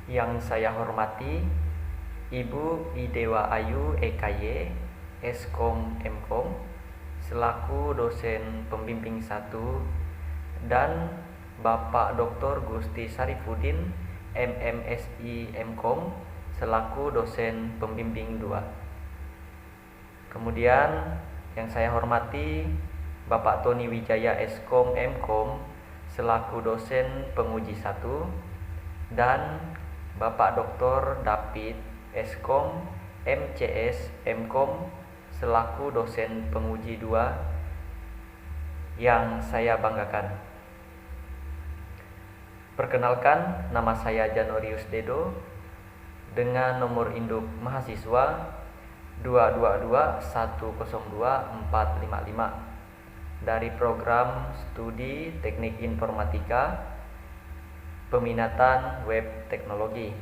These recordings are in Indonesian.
Yang saya hormati Ibu Idewa Ayu EKY, Eskom Mkom, selaku dosen pembimbing 1, dan Bapak Dr. Gusti Sarifudin, MMSI Mkom, selaku dosen pembimbing 2. Kemudian yang saya hormati Bapak Tony Wijaya Eskom Mkom, selaku dosen penguji 1, dan Bapak Dr. David Eskom MCS Mkom, selaku dosen penguji 2 yang saya banggakan. Perkenalkan, nama saya Janorius Dedo dengan nomor induk mahasiswa 222102455 dari program studi Teknik Informatika peminatan web teknologi.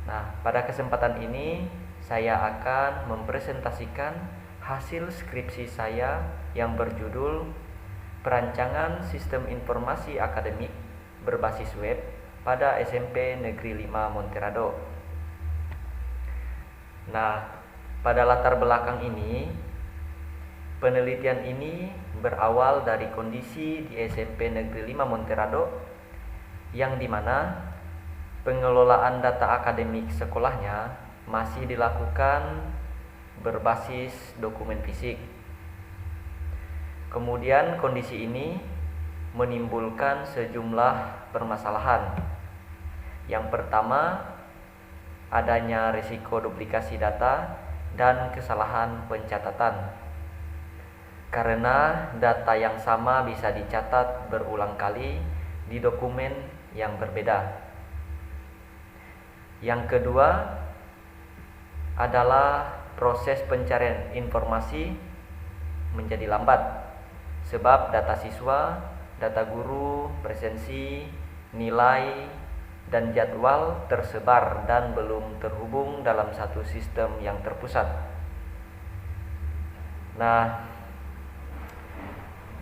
Nah, pada kesempatan ini saya akan mempresentasikan hasil skripsi saya yang berjudul Perancangan Sistem Informasi Akademik Berbasis Web pada SMP Negeri 5 Monterado. Nah, pada latar belakang ini, penelitian ini berawal dari kondisi di SMP Negeri 5 Monterado yang dimana pengelolaan data akademik sekolahnya masih dilakukan berbasis dokumen fisik. Kemudian kondisi ini menimbulkan sejumlah permasalahan. Yang pertama, adanya risiko duplikasi data dan kesalahan pencatatan. Karena data yang sama bisa dicatat berulang kali di dokumen yang berbeda. Yang kedua adalah proses pencarian informasi menjadi lambat sebab data siswa, data guru, presensi, nilai, dan jadwal tersebar dan belum terhubung dalam satu sistem yang terpusat. Nah,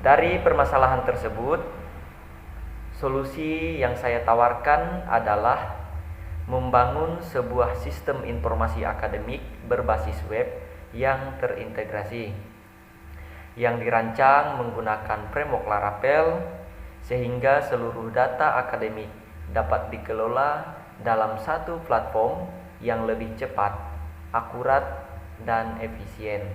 dari permasalahan tersebut, solusi yang saya tawarkan adalah membangun sebuah sistem informasi akademik berbasis web yang terintegrasi, yang dirancang menggunakan framework Laravel sehingga seluruh data akademik dapat dikelola dalam satu platform yang lebih cepat, akurat, dan efisien.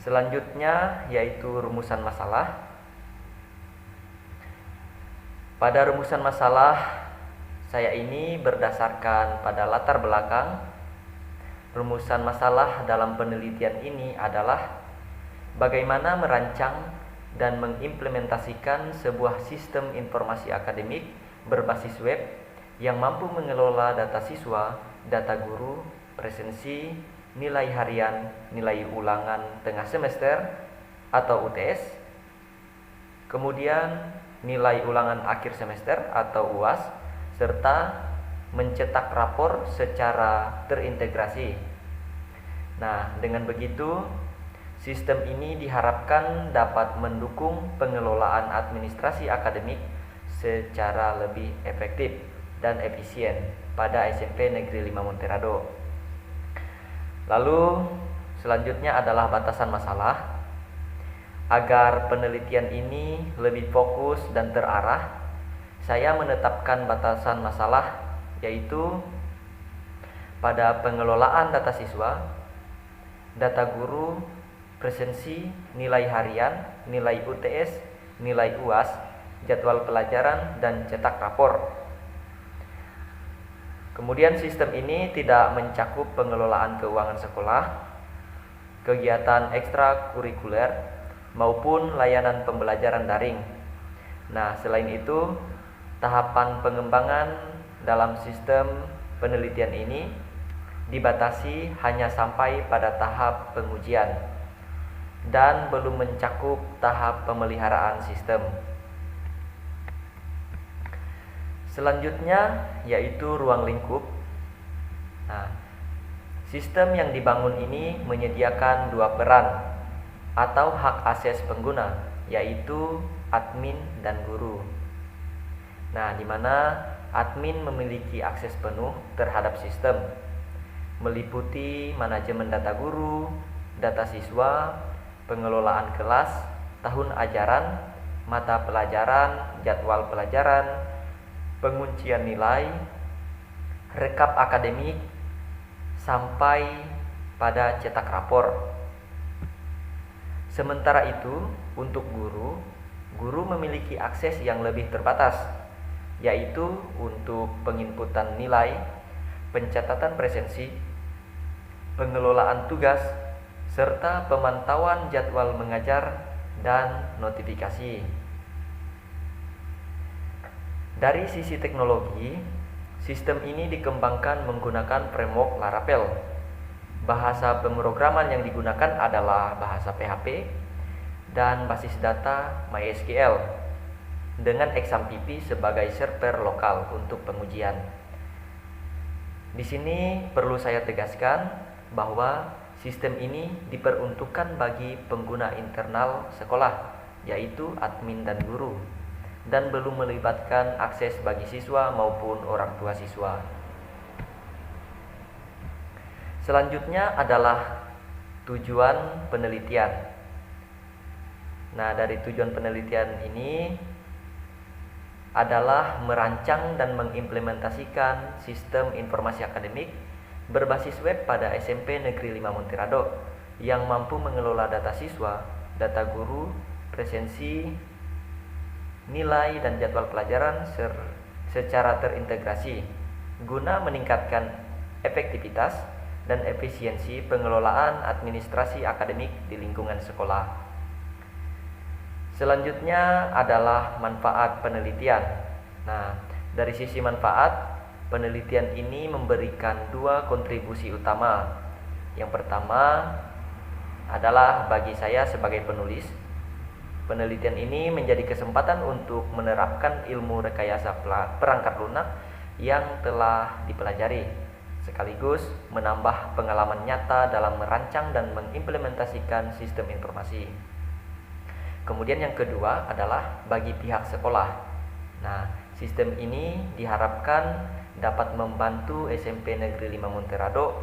Selanjutnya yaitu rumusan masalah. Pada rumusan masalah saya ini berdasarkan pada latar belakang. Rumusan masalah dalam penelitian ini adalah bagaimana merancang dan mengimplementasikan sebuah sistem informasi akademik berbasis web yang mampu mengelola data siswa, data guru, presensi, nilai harian, nilai ulangan tengah semester atau UTS, kemudian nilai ulangan akhir semester atau UAS, serta mencetak rapor secara terintegrasi. Nah, dengan begitu, sistem ini diharapkan dapat mendukung pengelolaan administrasi akademik secara lebih efektif dan efisien pada SMP Negeri 5 Monterado. Lalu, selanjutnya adalah batasan masalah. Agar penelitian ini lebih fokus dan terarah, saya menetapkan batasan masalah, yaitu pada pengelolaan data siswa, data guru, presensi, nilai harian, nilai UTS, nilai UAS, jadwal pelajaran, dan cetak rapor. Kemudian sistem ini tidak mencakup pengelolaan keuangan sekolah, kegiatan ekstrakurikuler, maupun layanan pembelajaran daring. Nah, selain itu, tahapan pengembangan dalam sistem penelitian ini dibatasi hanya sampai pada tahap pengujian dan belum mencakup tahap pemeliharaan sistem. Selanjutnya yaitu ruang lingkup. Nah, sistem yang dibangun ini menyediakan dua peran atau hak akses pengguna, yaitu admin dan guru. Nah, di mana admin memiliki akses penuh terhadap sistem, meliputi manajemen data guru, data siswa, pengelolaan kelas, tahun ajaran, mata pelajaran, jadwal pelajaran, penguncian nilai, rekap akademik, sampai pada cetak rapor. Sementara itu, untuk guru memiliki akses yang lebih terbatas, yaitu untuk penginputan nilai, pencatatan presensi, pengelolaan tugas, serta pemantauan jadwal mengajar dan notifikasi. Dari sisi teknologi, sistem ini dikembangkan menggunakan framework Laravel. Bahasa pemrograman yang digunakan adalah bahasa PHP dan basis data MySQL dengan XAMPP sebagai server lokal untuk pengujian. Di sini perlu saya tegaskan bahwa sistem ini diperuntukkan bagi pengguna internal sekolah, yaitu admin dan guru, dan belum melibatkan akses bagi siswa maupun orang tua siswa. Selanjutnya adalah tujuan penelitian. Nah, dari tujuan penelitian ini adalah merancang dan mengimplementasikan sistem informasi akademik berbasis web pada SMP Negeri 5 Monterado yang mampu mengelola data siswa, data guru, presensi, nilai, dan jadwal pelajaran secara terintegrasi guna meningkatkan efektivitas dan efisiensi pengelolaan administrasi akademik di lingkungan sekolah. Selanjutnya adalah manfaat penelitian. Nah, dari sisi manfaat, penelitian ini memberikan dua kontribusi utama. Yang pertama adalah bagi saya sebagai penulis, penelitian ini menjadi kesempatan untuk menerapkan ilmu rekayasa perangkat lunak yang telah dipelajari, sekaligus menambah pengalaman nyata dalam merancang dan mengimplementasikan sistem informasi. Kemudian yang kedua adalah bagi pihak sekolah. Nah, sistem ini diharapkan dapat membantu SMP Negeri 5 Monterado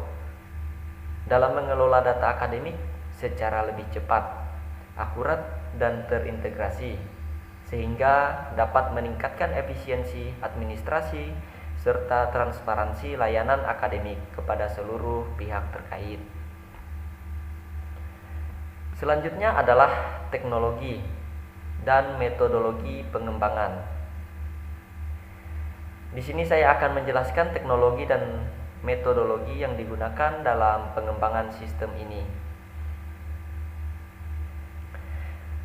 dalam mengelola data akademik secara lebih cepat, akurat, dan terintegrasi, sehingga dapat meningkatkan efisiensi administrasi serta transparansi layanan akademik kepada seluruh pihak terkait. Selanjutnya adalah teknologi dan metodologi pengembangan. Di sini saya akan menjelaskan teknologi dan metodologi yang digunakan dalam pengembangan sistem ini.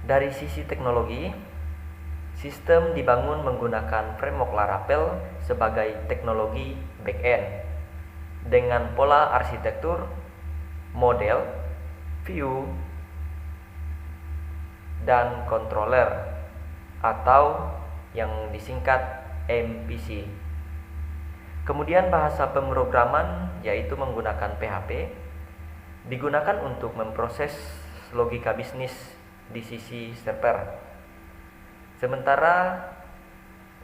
Dari sisi teknologi, sistem dibangun menggunakan framework Laravel sebagai teknologi back-end dengan pola arsitektur, model, view, dan controller atau yang disingkat MVC. Kemudian bahasa pemrograman yaitu menggunakan PHP digunakan untuk memproses logika bisnis di sisi server. Sementara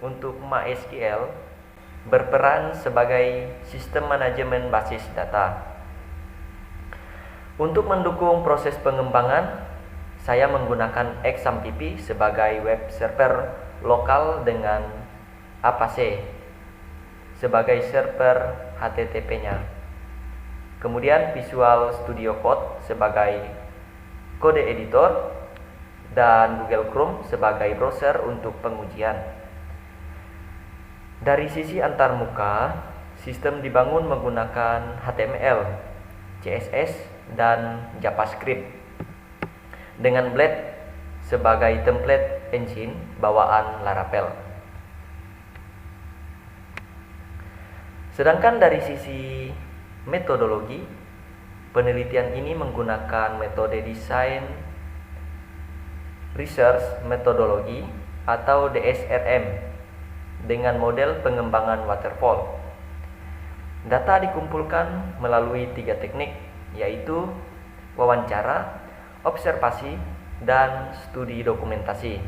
untuk MySQL berperan sebagai sistem manajemen basis data. Untuk mendukung proses pengembangan, saya menggunakan XAMPP sebagai web server lokal dengan Apache sebagai server HTTP-nya. Kemudian Visual Studio Code sebagai kode editor dan Google Chrome sebagai browser untuk pengujian. Dari sisi antarmuka, sistem dibangun menggunakan HTML, CSS, dan JavaScript dengan Blade sebagai template engine bawaan Laravel. Sedangkan dari sisi metodologi, penelitian ini menggunakan metode desain research methodology atau DSRM dengan model pengembangan waterfall. Data dikumpulkan melalui 3 teknik, yaitu wawancara, observasi, dan studi dokumentasi.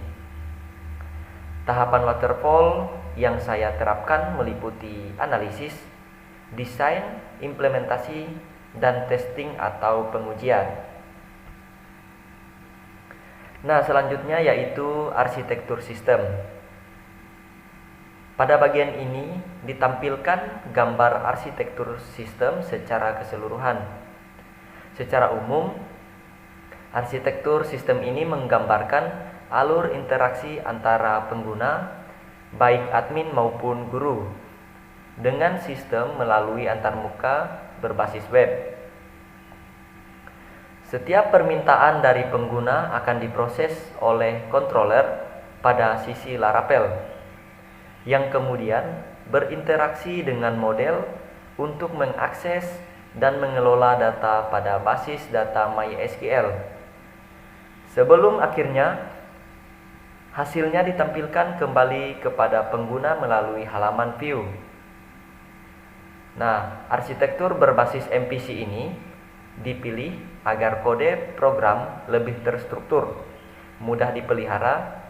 Tahapan waterfall yang saya terapkan meliputi analisis, desain, implementasi, dan testing atau pengujian. Nah, selanjutnya yaitu arsitektur sistem. Pada bagian ini ditampilkan gambar arsitektur sistem secara keseluruhan. Secara umum, arsitektur sistem ini menggambarkan alur interaksi antara pengguna, baik admin maupun guru, dengan sistem melalui antarmuka berbasis web. Setiap permintaan dari pengguna akan diproses oleh controller pada sisi Laravel, yang kemudian berinteraksi dengan model untuk mengakses dan mengelola data pada basis data MySQL. Sebelum akhirnya hasilnya ditampilkan kembali kepada pengguna melalui halaman view. Nah, arsitektur berbasis MVC ini dipilih agar kode program lebih terstruktur, mudah dipelihara,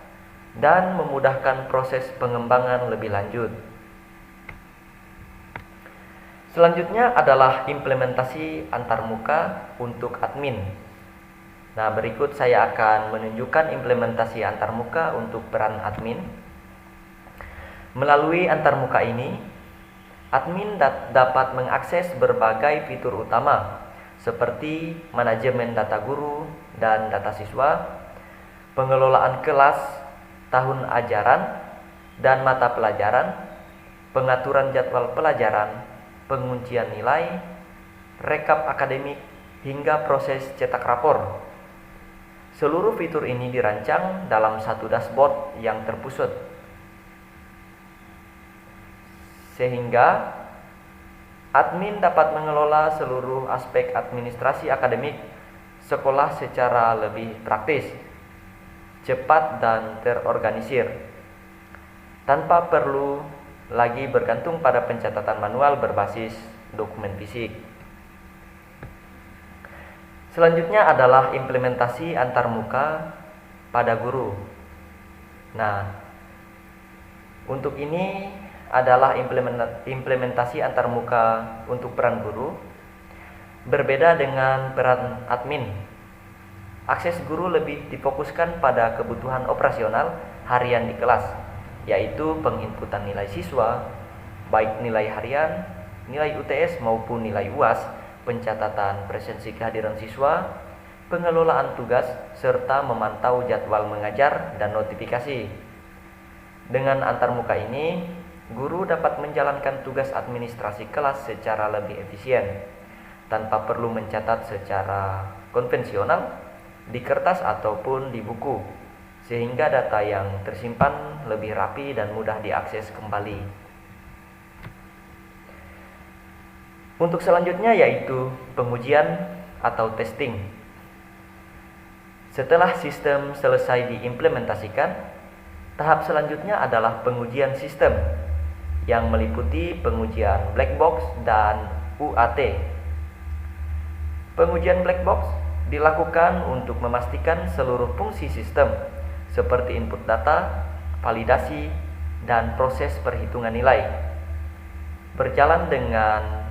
dan memudahkan proses pengembangan lebih lanjut. Selanjutnya adalah implementasi antarmuka untuk admin. Nah, berikut saya akan menunjukkan implementasi antarmuka untuk peran admin. Melalui antarmuka ini, admin dapat mengakses berbagai fitur utama seperti manajemen data guru dan data siswa, pengelolaan kelas, tahun ajaran dan mata pelajaran, pengaturan jadwal pelajaran, penguncian nilai, rekap akademik, hingga proses cetak rapor. Seluruh fitur ini dirancang dalam satu dashboard yang terpusat, sehingga admin dapat mengelola seluruh aspek administrasi akademik sekolah secara lebih praktis, cepat, dan terorganisir, tanpa perlu lagi bergantung pada pencatatan manual berbasis dokumen fisik. Selanjutnya adalah implementasi antarmuka pada guru. Nah, untuk ini adalah implementasi antarmuka untuk peran guru. Berbeda dengan peran admin, akses guru lebih difokuskan pada kebutuhan operasional harian di kelas, yaitu penginputan nilai siswa, baik nilai harian, nilai UTS maupun nilai UAS, pencatatan presensi kehadiran siswa, pengelolaan tugas, serta memantau jadwal mengajar dan notifikasi. Dengan antarmuka ini, guru dapat menjalankan tugas administrasi kelas secara lebih efisien, tanpa perlu mencatat secara konvensional di kertas ataupun di buku, sehingga data yang tersimpan lebih rapi dan mudah diakses kembali. Untuk selanjutnya yaitu pengujian atau testing. Setelah sistem selesai diimplementasikan, tahap selanjutnya adalah pengujian sistem yang meliputi pengujian black box dan UAT. Pengujian black box dilakukan untuk memastikan seluruh fungsi sistem seperti input data, validasi, dan proses perhitungan nilai berjalan dengan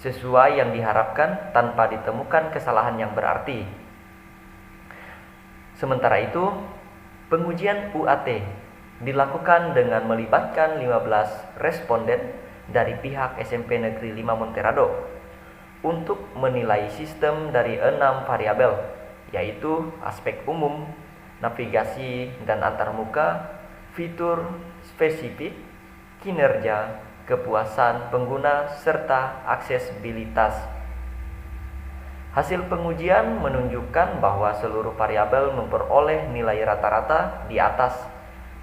sesuai yang diharapkan tanpa ditemukan kesalahan yang berarti. Sementara itu, pengujian UAT dilakukan dengan melibatkan 15 responden dari pihak SMP Negeri 5 Monterado untuk menilai sistem dari 6 variabel, yaitu aspek umum, navigasi dan antarmuka, fitur spesifik, kinerja, kepuasan pengguna, serta aksesibilitas. Hasil pengujian menunjukkan bahwa seluruh variabel memperoleh nilai rata-rata di atas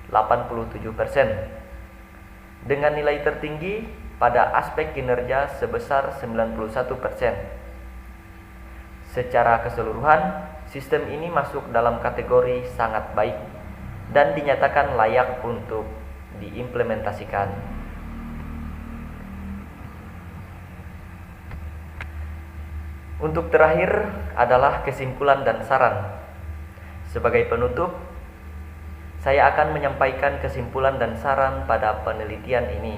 87%, dengan nilai tertinggi pada aspek kinerja sebesar 91%. Secara keseluruhan, sistem ini masuk dalam kategori sangat baik dan dinyatakan layak untuk diimplementasikan. Untuk terakhir adalah kesimpulan dan saran. Sebagai penutup, saya akan menyampaikan kesimpulan dan saran pada penelitian ini.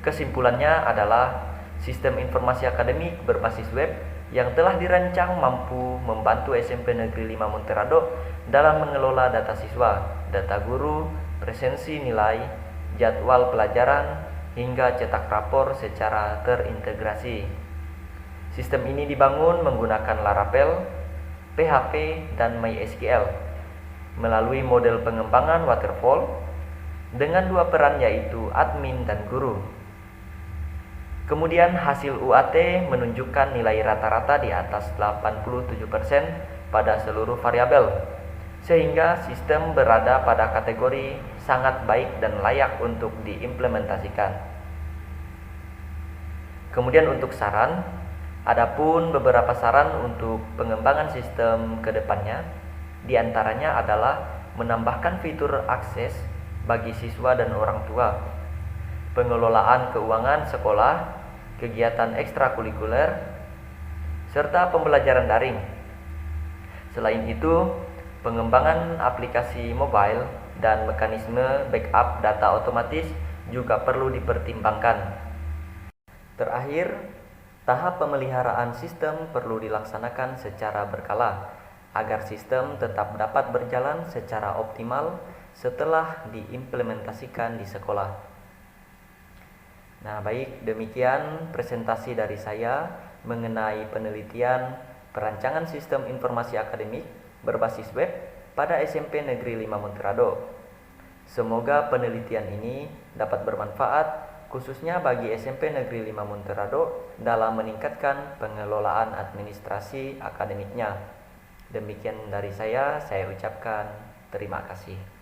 Kesimpulannya adalah sistem informasi akademik berbasis web yang telah dirancang mampu membantu SMP Negeri 5 Monterado dalam mengelola data siswa, data guru, presensi nilai, jadwal pelajaran, hingga cetak rapor secara terintegrasi. Sistem ini dibangun menggunakan Laravel, PHP, dan MySQL melalui model pengembangan waterfall dengan dua peran yaitu admin dan guru. Kemudian hasil UAT menunjukkan nilai rata-rata di atas 87% pada seluruh variabel, sehingga sistem berada pada kategori sangat baik dan layak untuk diimplementasikan. Kemudian untuk saran, adapun beberapa saran untuk pengembangan sistem ke depannya, di antaranya adalah menambahkan fitur akses bagi siswa dan orang tua, pengelolaan keuangan sekolah, kegiatan ekstrakurikuler, serta pembelajaran daring. Selain itu, pengembangan aplikasi mobile dan mekanisme backup data otomatis juga perlu dipertimbangkan. Terakhir, tahap pemeliharaan sistem perlu dilaksanakan secara berkala agar sistem tetap dapat berjalan secara optimal setelah diimplementasikan di sekolah. Nah, baik, demikian presentasi dari saya mengenai penelitian perancangan sistem informasi akademik berbasis web pada SMP Negeri 5 Monterado. Semoga penelitian ini dapat bermanfaat khususnya bagi SMP Negeri 5 Monterado dalam meningkatkan pengelolaan administrasi akademiknya. Demikian dari saya ucapkan terima kasih.